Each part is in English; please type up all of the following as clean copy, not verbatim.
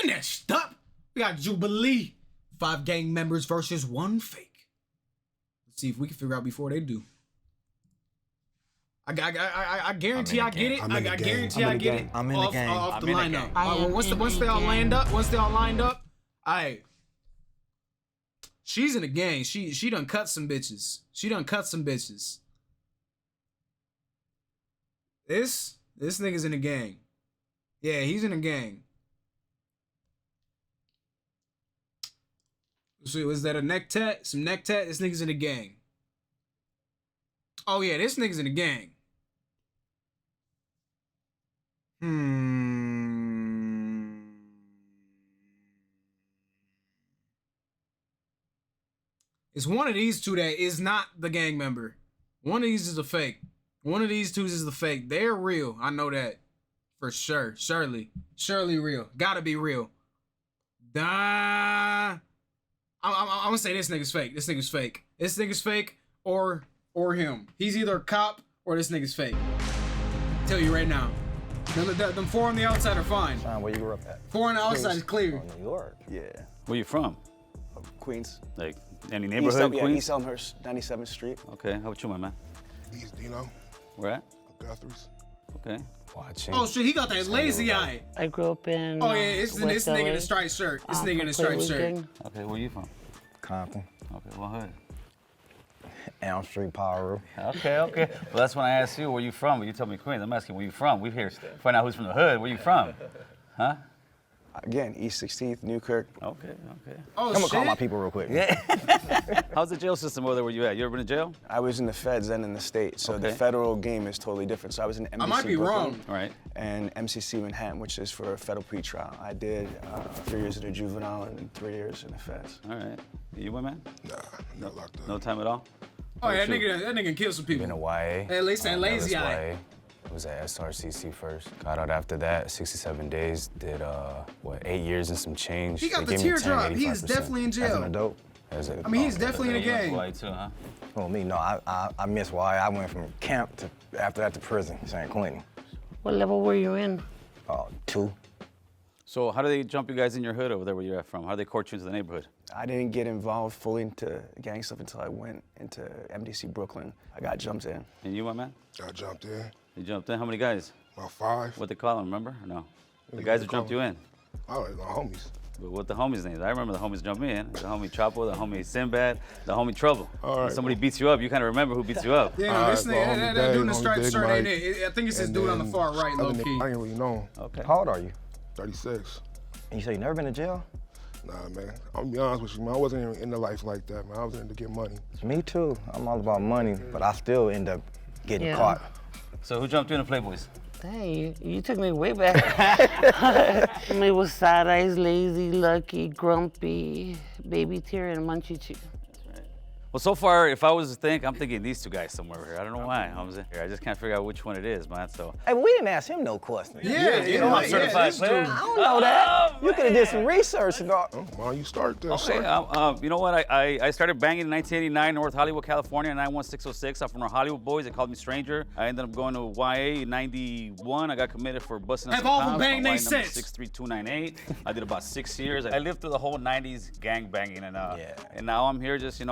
Next up, we got Jubilee. 5 gang members versus 1 fake. Let's see if we can figure out before they do. I guarantee I get it. I guarantee I get it. I'm in the game. Off the lineup. Once they all lined up, all right. She's in the gang. She done cut some bitches. This nigga's in the gang. Yeah, he's in the gang. So was that a neck tat? Some neck tat? This nigga's in the gang. Oh yeah, this nigga's in the gang. It's one of these two that is not the gang member. One of these is a fake. One of these two is the fake. They're real. I know that. For sure. Surely real. Gotta be real. I'm gonna say this nigga's fake. This nigga's fake or him. He's either a cop or this nigga's fake. Tell you right now. Them 4 on the outside are fine. Sean, where you grew up at? 4 on the outside is clear. Oh, New York. Yeah. Where you from? Queens. Like any neighborhood? Queens? East Elmhurst, 97th Street. Okay, how about you, my man? East Dino. Where at? Guthrie's. Okay. Watching. Oh shit, he got that lazy eye. I grew up in. Oh yeah, it's this nigga in the striped shirt. This nigga in the striped shirt. Okay, where you from? Compton. Okay, what hood? Elm Street, Power. Okay. Well, that's when I asked you where you from. When you told me Queens, I'm asking where you from. We're here to find out who's from the hood. Where you from? Huh? Again, East 16th, Newkirk. Okay. Oh I'm gonna shit. call my people real quick. How's the jail system over there where you at? You ever been to jail? I was in the feds and in the state, so the Okay. federal game is totally different. So I was in MCC I might be Brooklyn wrong. All right. and MCC Manhattan, which is for a federal pretrial. I did 3 years in the juvenile and 3 years in the feds. All right. You went, man? Nah, not locked up. No time at all? Oh yeah, that nigga killed some people. Been a YA. At least that lazy eye. YA. Was at SRCC first. Got out after that, 67 days. Did 8 years and some change. He got They the gave me teardrop. 10, He is 85%. definitely in jail. As an adult. I mean, he's definitely in the Yeah, gang. Hawaii too, huh? Oh, me, no, I missed YA. I went from camp to, after that, to prison, San Quentin. What level were you in? 2. So how do they jump you guys in your hood over there where you're at from? How do they court you into the neighborhood? I didn't get involved fully into gang stuff until I went into MDC Brooklyn. I got jumped in. And you, my man? I jumped in. You jumped in? How many guys? About 5. What they call them, remember? Or no? The Yeah, guys they that jumped call you in. I don't know, homies. But what the homies' names? I remember the homies jumped me in. The homie Chapo, the homie Sinbad, the homie Trouble. All right. When somebody beats you up, you kind of remember who beats you up. Yeah, no, All this right, nigga, well, that homie dude in the Dave, striped homie Big shirt ain't Mike, it. I think it's this and dude on the then far right, low other key. niggas I ain't really know. Okay. How old are you? 36. And you say you never been to jail? Nah, man. I'm gonna be honest with you, man. I wasn't even into life like that, man. I was in to get money. Me too. I'm all about money, but I still end up getting Yeah. caught. So who jumped you in the Playboys? Dang, you took me way back. Me was Side Eyes, Lazy, Lucky, Grumpy, Baby Tear, and Munchie Chew. Well, so far, if I was to think, I'm thinking these two guys somewhere here. I don't know why. I just can't figure out which one it is, man. So. Hey, but we didn't ask him no questions. Yeah, You know I'm certified this dude. player. I don't know that. You could have did some research, dog. Oh, why you start there, Okay, sir? you know what? I started banging in 1989, North Hollywood, California, 91606. I'm from the Hollywood boys. They called me stranger. I ended up going to YA in 91. I got committed for busting up Have some all the cops. bang My they YA number since. 63298. I did about 6 years. I lived through the whole 90s gang banging, and Yeah. and now I'm here just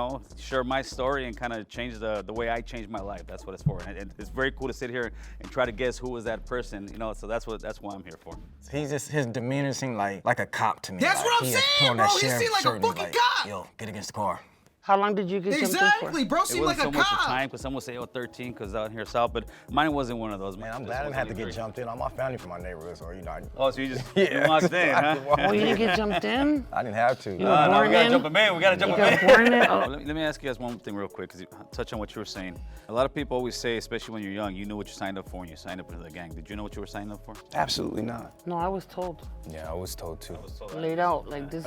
share my story and kind of change the way I changed my life. That's what it's for. And it's very cool to sit here and try to guess who was that person. So that's why I'm here for. His demeanor seemed like a cop to me. That's like, what I'm he just saying, put on bro. that He sheriff seemed like a shirt and fucking like, cop. Yo, get against the car. How long did you get jumped in Exactly, for? bro. It Seemed like wasn't a so much the cop. time, because some will say 13, because out here south, but mine wasn't one of those. Man, I'm This glad I was didn't have to only get 3. jumped in. All my family from my neighborhood, so I. Oh, so you just Yeah. you walked in, huh? Oh, you didn't get jumped in? I didn't have to. You were No, we born gotta in? jump him in. We gotta jump You him in. got born in? Oh. Let me ask you guys one thing real quick, because you touch on what you were saying. A lot of people always say, especially when you're young, you knew what you signed up for when you signed up into the gang. Did you know what you were signing up for? Absolutely not. No, I was told. Yeah, I was told to. Laid out like this.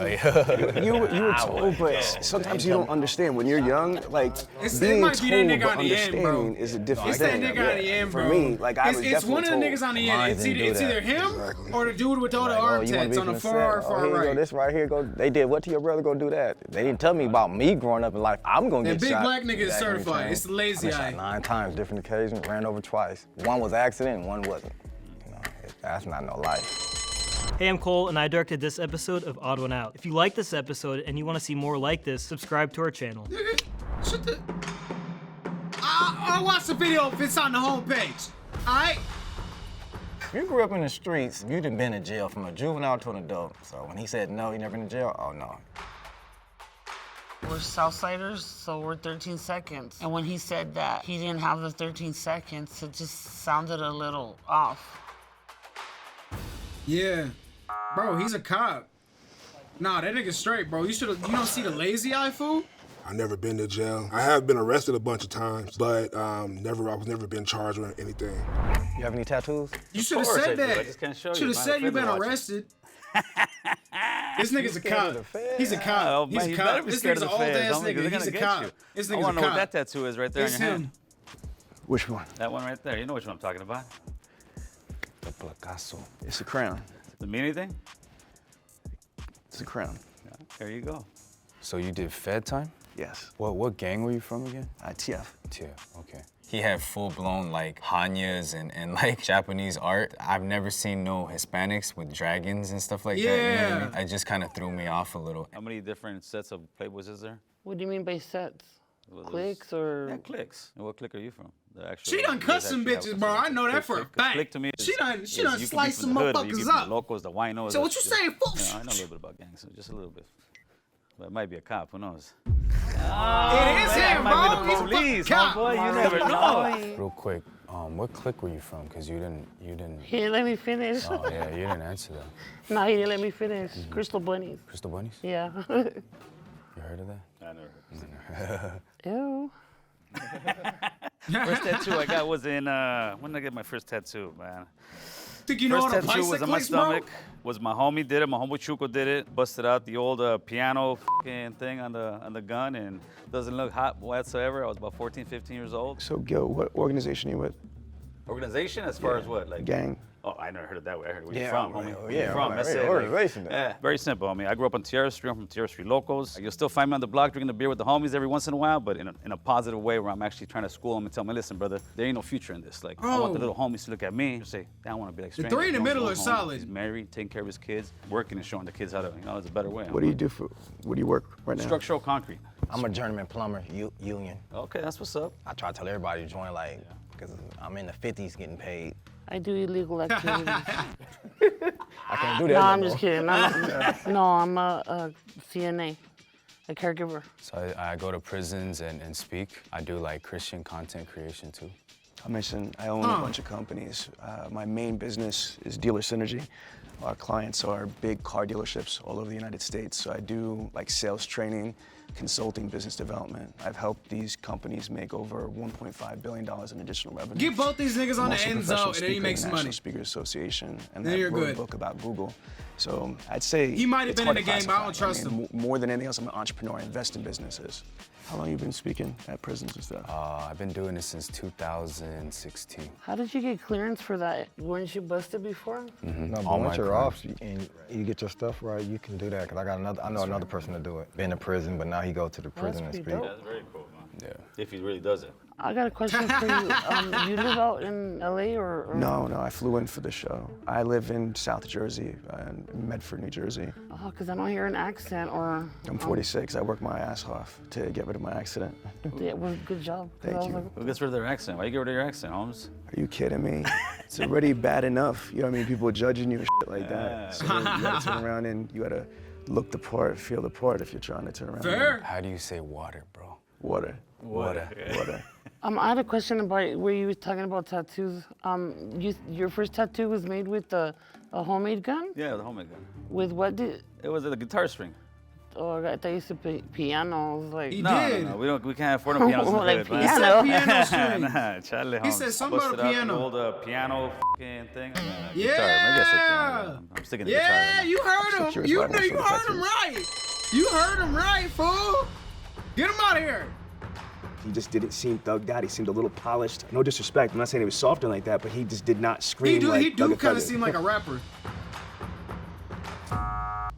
You were told, but sometimes you don't understand. When you're young, like, It being might be that told nigga but on the end, bro. understanding is a different It's that thing. nigga on the end, bro. For me, like, I was It's one of the definitely niggas on the Mine end. didn't do It's either that. him Exactly. or the dude with all the Like, oh, arm you wanna tats be on the from far set? far Here you go, right. this right here, go. They did what to your brother? Go do that. They didn't tell me about me growing up in life. I'm gonna That get big shot. black nigga is Back in the certified. train. It's the lazy I been eye. shot 9 times, different occasions, ran over twice. One was accident, and one wasn't. That's not no life. Hey, I'm Cole, and I directed this episode of Odd One Out. If you like this episode and you want to see more like this, subscribe to our channel. Shut the... I'll watch the video if it's on the homepage. Alright? You grew up in the streets. You done been in jail from a juvenile to an adult. So when he said no, he never been in jail, oh no. We're Southsiders, so we're 13 seconds. And when he said that he didn't have the 13 seconds, it just sounded a little off. Yeah. Bro, he's a cop. Nah, that nigga's straight, bro. You don't see the lazy eye, fool? I've never been to jail. I have been arrested a bunch of times, but I was never been charged with anything. You have any tattoos? You should have said that. I just can't show you. Should have said you've been arrested. This nigga's a cop. He's a cop. Oh, He's man, a you cop. better be This scared nigga's of an the old feds, ass homie, 'cause nigga. they're He's gonna a get cop. you. This I nigga's want a to know what cop. that tattoo is right there on It's your hand. him. Which one? That one right there. You know which one I'm talking about. The placazo. It's a crown. Does it mean anything? It's a crown. Yeah, there you go. So you did Fed time? Yes. What gang were you from again? TF. Yeah, okay. He had full-blown like Hanyas and like Japanese art. I've never seen no Hispanics with dragons and stuff like that. You know what I mean? It just kind of threw me off a little. How many different sets of Playboys is there? What do you mean by sets? Well, Clicks or? Yeah, clicks. And what click are you from? The actual, She done cut some bitches, bro. I know that for a fact. Click to me. She done you sliced can be some from the hood, but you motherfuckers can be up. The locals, the winos. So what you saying, fool? I know a little bit about gangs, just a little bit. But it might be a cop. Who knows? It is him, Might bro. be He's the a police, fucking cop. boy. You never know. Real quick, what clique were you from? Cause you didn't. He didn't let me finish. Oh yeah, you didn't answer that. No, he didn't let me finish. Crystal bunnies. Crystal Bunnies? Yeah. You heard of that? I never heard. Ew. First tattoo I got was in, when did I get my first tattoo, man? Think you know First what a tattoo was on my bicyclist, bro? stomach. Was my homie did it. My homie Chuco did it. Busted out the old piano thing on the gun, and doesn't look hot whatsoever. I was about 14, 15 years old. So, Gil, what organization are you with? Organization, as far as what, like Gang? Oh, I never heard it that way. I heard where you Yeah, from, right. homie. Oh, Where yeah, you from? right, That's right. it. Organization, yeah, very simple, homie. I grew up on Tierra Street. I'm from Tierra Street locals. You'll still find me on the block drinking a beer with the homies every once in a while, but in a positive way where I'm actually trying to school them and tell them, listen, brother, there ain't no future in this. Like, I want the little homies to look at me and say, I want to be like strangers. three in the Don't middle go are home. solid. He's married, taking care of his kids, working and showing the kids how to, there's a better way. What do you work right now? Structural concrete. I'm a journeyman plumber, union. Okay, that's what's up. I try to tell everybody to join, like, because I'm in the 50s getting paid. I do illegal activities. I can't do that No, no I'm more. just kidding. I'm a CNA, a caregiver. So I go to prisons and speak. I do like Christian content creation too. I own a bunch of companies. My main business is Dealer Synergy. Our clients are big car dealerships all over the United States. So I do like sales training, consulting, business development. I've helped these companies make over $1.5 billion in additional revenue. Get both these niggas on I'm the also a end zone, professional and then you speaker make in the some National money. Speaker Association, and Then I you're wrote good. a book about Google. So I'd say He might have it's been hard in to the game, but I don't classify. trust him. More than anything else, I'm an entrepreneur. I invest in businesses. How long you been speaking at prisons and stuff? I've been doing this since 2016. How did you get clearance for that? Weren't you busted before? No, but All once my you're crimes. off and you get your stuff right, you can do that. Cause I know another person to do it. Been in prison, but now he go to the prison and pretty speak. dope. That's very cool, man. Yeah. If he really does it. I got a question for you. You live out in LA or? No, I flew in for the show. I live in South Jersey, in Medford, New Jersey. Oh, because I don't hear an accent or. I'm 46. I work my ass off to get rid of my accident. Yeah, well, good job. 'Cause Thank I was you. like, Who gets rid of their accent? Why you get rid of your accent, Holmes? Are you kidding me? It's already bad enough. You know what I mean? People judging you and shit like that. So you gotta turn around and you gotta look the part, feel the part if you're trying to turn around. Fair. How do you say water, bro? Water. Water. Water. I had a question about where you were talking about tattoos. Your first tattoo was made with a homemade gun? Yeah, the homemade gun. With what did? It was a guitar string. Oh, I thought you said piano. I was like, He No, did. we can't afford no pianos in the Like hood, He man. piano. said piano strings. Nah, Charlie, He said something about a Busted out piano. The old piano thing. Guitar. Maybe I Yeah. said piano. I'm sticking to guitar. Yeah, right now. you heard him. curious You why knew most you of the heard him right. You heard him right, fool. Get him out of here. He just didn't seem thugged out. He seemed a little polished. No disrespect. I'm not saying he was soft or like that, but he just did not scream like He do Thugger kind Thugger. of seem like a rapper.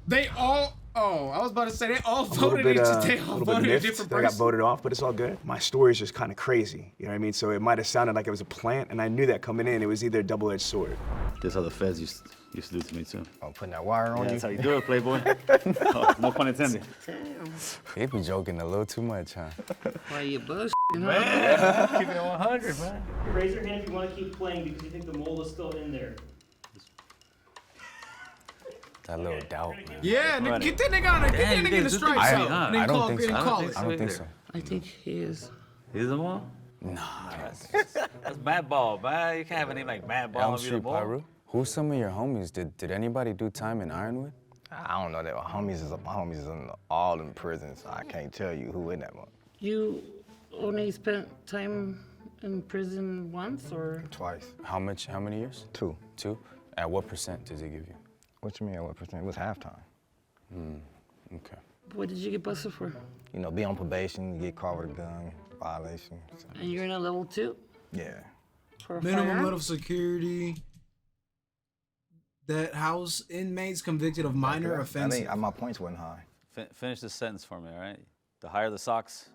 They all. Oh, I was about to say they all A little voted bit, each. a They all little bit voted a miffed different that I got person. voted off, but it's all good. My story is just kind of crazy. You know what I mean? So it might have sounded like it was a plant, and I knew that coming in. It was either a double-edged sword. This is how the feds used to do to me too. I'm putting that wire on Yeah, you. that's how you do it, Playboy. Oh, no pun intended. They be joking a little too much, huh? Why you bullshitting? Man, keep it 100, man. Raise your hand if you want to keep playing because you think the mole is still in there. That little doubt, man. Yeah, nigga, get that nigga on it. Get that nigga in the stripes I- out. I And then don't call think it. so. And call it. I don't think so. I think he is. He's the mole? Nah. That's Mad Ball, man. You can't have a name like Mad Ball Elm and be the Street mole. Pyro. Who's some of your homies? Did anybody do time in Ironwood? I don't know that. My homies is all in prison, so I can't tell you who in that one. You only spent time in prison once, or? Twice. How many years? 2. 2? At what percent does it give you? What you mean? What percent? It was halftime. Okay. What did you get busted for? You know, be on probation, you get caught with a gun, violation. So, And you're in a level 2 yeah. for a Minimum firearm? level security. That house inmates convicted of minor I offenses. think my points wasn't high. Finish this sentence for me, all right? The higher the socks.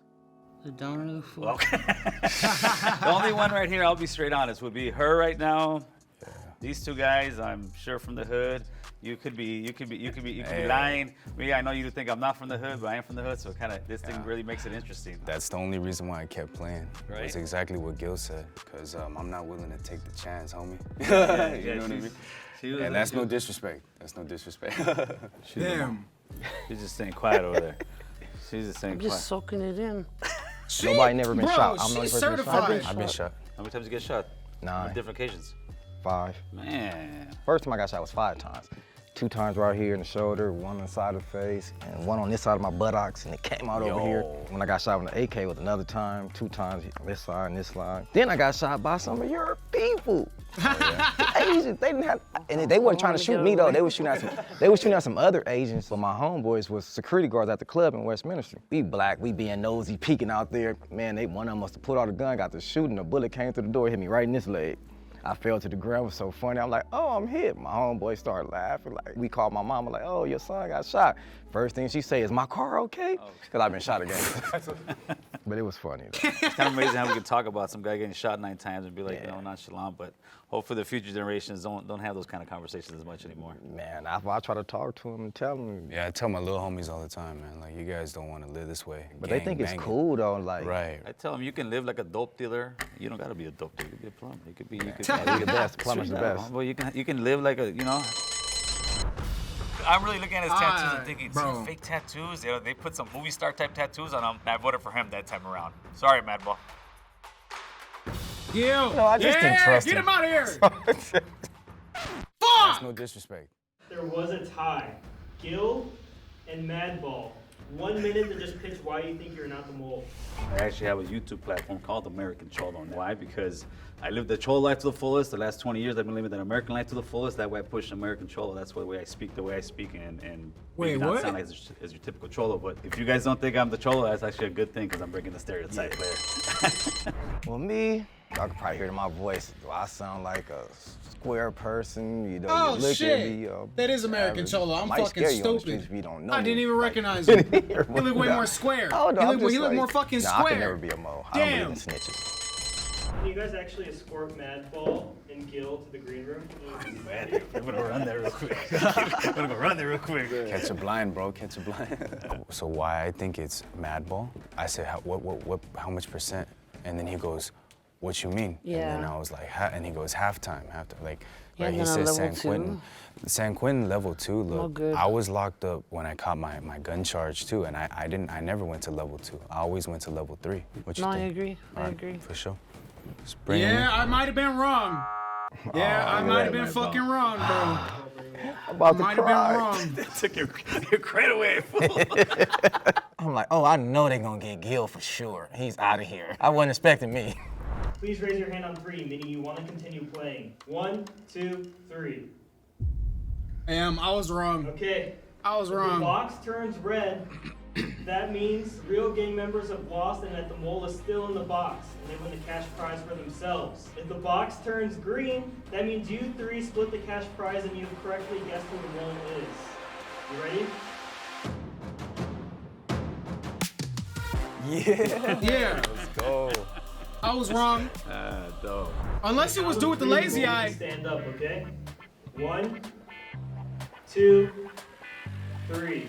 The downer the fool. Okay. The only one right here, I'll be straight honest, would be her right now. These two guys, I'm sure from the hood. You could be lying. Me, I know you think I'm not from the hood, but I am from the hood, so this thing really makes it interesting. That's the only reason why I kept playing. Right. That's exactly what Gil said, because I'm not willing to take the chance, homie. Yeah, You know what I mean? She was And that's no disrespect. That's no disrespect. Damn. She's just staying quiet over there. She's just staying I'm quiet. just soaking it in. Nobody never been Bro, shot. I'm the only she's person been shot. certified. I've been shot. How many times you get shot? 9. On different occasions. 5. Man. First time I got shot was 5 times. 2 times right here in the shoulder, 1 on the side of the face, and 1 on this side of my buttocks, and it came out over here. When I got shot with an AK was another time, 2 times on this side and this side. Then I got shot by some of your people. The Asians, they didn't have, and they weren't trying to shoot me though. They were shooting at some other Asians. So my homeboys was security guards at the club in Westminster. We black, we being nosy, peeking out there. Man, one of them must have put out a gun, got to shooting. A bullet came through the door, hit me right in this leg. I fell to the ground, it was so funny. I'm like, oh, I'm hit. My homeboy started laughing. Like, we called my mama, like, oh, your son got shot. First thing she say, is my car okay? Because I've been shot again. But it was funny though. It's kind of amazing how we can talk about some guy getting shot 9 times and be like, nonchalant, but hopefully the future generations don't have those kind of conversations as much anymore. Man, I try to talk to him and tell him. Yeah, I tell my little homies all the time, man. Like, you guys don't want to live this way. But they think it's cool though, like. Right. I tell them you can live like a dope dealer. You don't gotta be a dope dealer. You can be a plumber. You could be the best. Plumber's the best. Well, you can live like a, I'm really looking at his tattoos and thinking, bro. fake tattoos. They put some movie star type tattoos on him. I voted for him that time around. Sorry, Madball. Gil. No, I just didn't trust Get him. him out of here. That's Fuck. no disrespect. There was a tie. Gil and Madball. 1 minute to just pitch why you think you're not the mole. I actually have a YouTube platform called American Cholo. Why? Because I lived the Cholo life to the fullest. The last 20 years I've been living that American life to the fullest. That way I push American Cholo. That's the way I speak, and Wait, maybe not what? sound like as your typical Cholo. But if you guys don't think I'm the Cholo, that's actually a good thing because I'm breaking the stereotype there. Well, me, y'all can probably hear it in my voice. Do I sound like a square person? You know, Oh, you look shit. at me. That is American average. Cholo. I'm Might fucking scare you on the stupid. streets if you don't know I me. didn't even Like, recognize him. He He look way more square. Oh, no, He look more fucking nah, square. I can never be a mo. I don't believe in snitches. Can you guys actually escort Madball and Gil to the green room? I'm gonna run there real quick. I'm gonna go run there real quick. Catch a blind, bro. Catch a blind. So why I think it's Madball? I said, how much percent? And then he goes, what you mean? Yeah. And then I was like, and he goes, halftime. Like, Yeah, right, he then on says level San Quentin. San Quentin level 2, No look, good. I was locked up when I caught my gun charge too, and I never went to level 2. I always went to level 3. What you No, I think? agree. I All right, agree. For sure. Just bring him in. Yeah, I might have been wrong. Yeah, I might have been fucking wrong, bro. I'm about to Might have been cry. wrong. Took your credit away, fool. I'm like, oh, I know they're gonna get Gil for sure. He's out of here. I wasn't expecting me. Please raise your hand on 3, meaning you want to continue playing. 1, 2, 3. I was wrong. Okay. I was If the wrong. box turns red, that means real gang members have lost and that the mole is still in the box, and they win the cash prize for themselves. If the box turns green, that means you 3 split the cash prize and you've correctly guessed who the mole is. You ready? Yeah. Let's go. I was wrong. Dope. Unless it was do with the lazy eye. Stand up, okay? 1, 2, 3.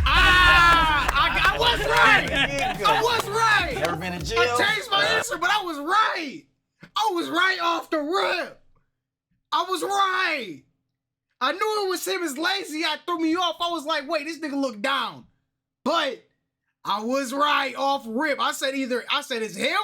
I was right. I was right. Never been in jail? I changed my answer, but I was right. I was right off the rip. I was right. I knew it was him. As lazy, I threw me off. I was like, wait, this nigga look down. But I was right off rip. I said it's him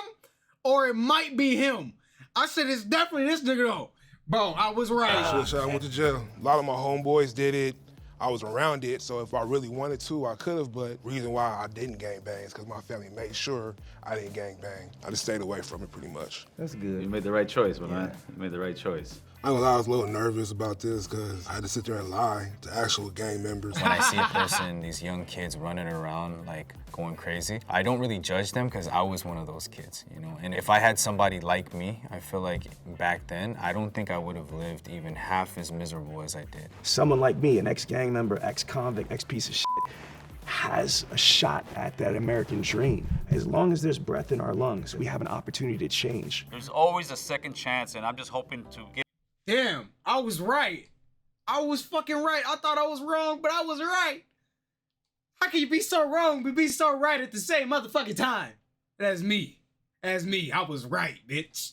or it might be him. I said it's definitely this nigga though. Bro, I was right. So I went to jail. A lot of my homeboys did it. I was around it, so if I really wanted to, I could have, but reason why I didn't gang bang is because my family made sure I didn't gang bang. I just stayed away from it pretty much. That's good. You made the right choice, man. You made the right choice. I ain't gonna lie, I was a little nervous about this because I had to sit there and lie to actual gang members. When I see a person, these young kids running around like going crazy, I don't really judge them because I was one of those kids, you know? And if I had somebody like me, I feel like back then, I don't think I would have lived even half as miserable as I did. Someone like me, an ex-gang member, ex-convict, ex-piece of shit, has a shot at that American dream. As long as there's breath in our lungs, we have an opportunity to change. There's always a second chance, and I'm just hoping to get. Damn, I was right. I was fucking right. I thought I was wrong, but I was right. How can you be so wrong but be so right at the same motherfucking time? That's me. I was right, bitch.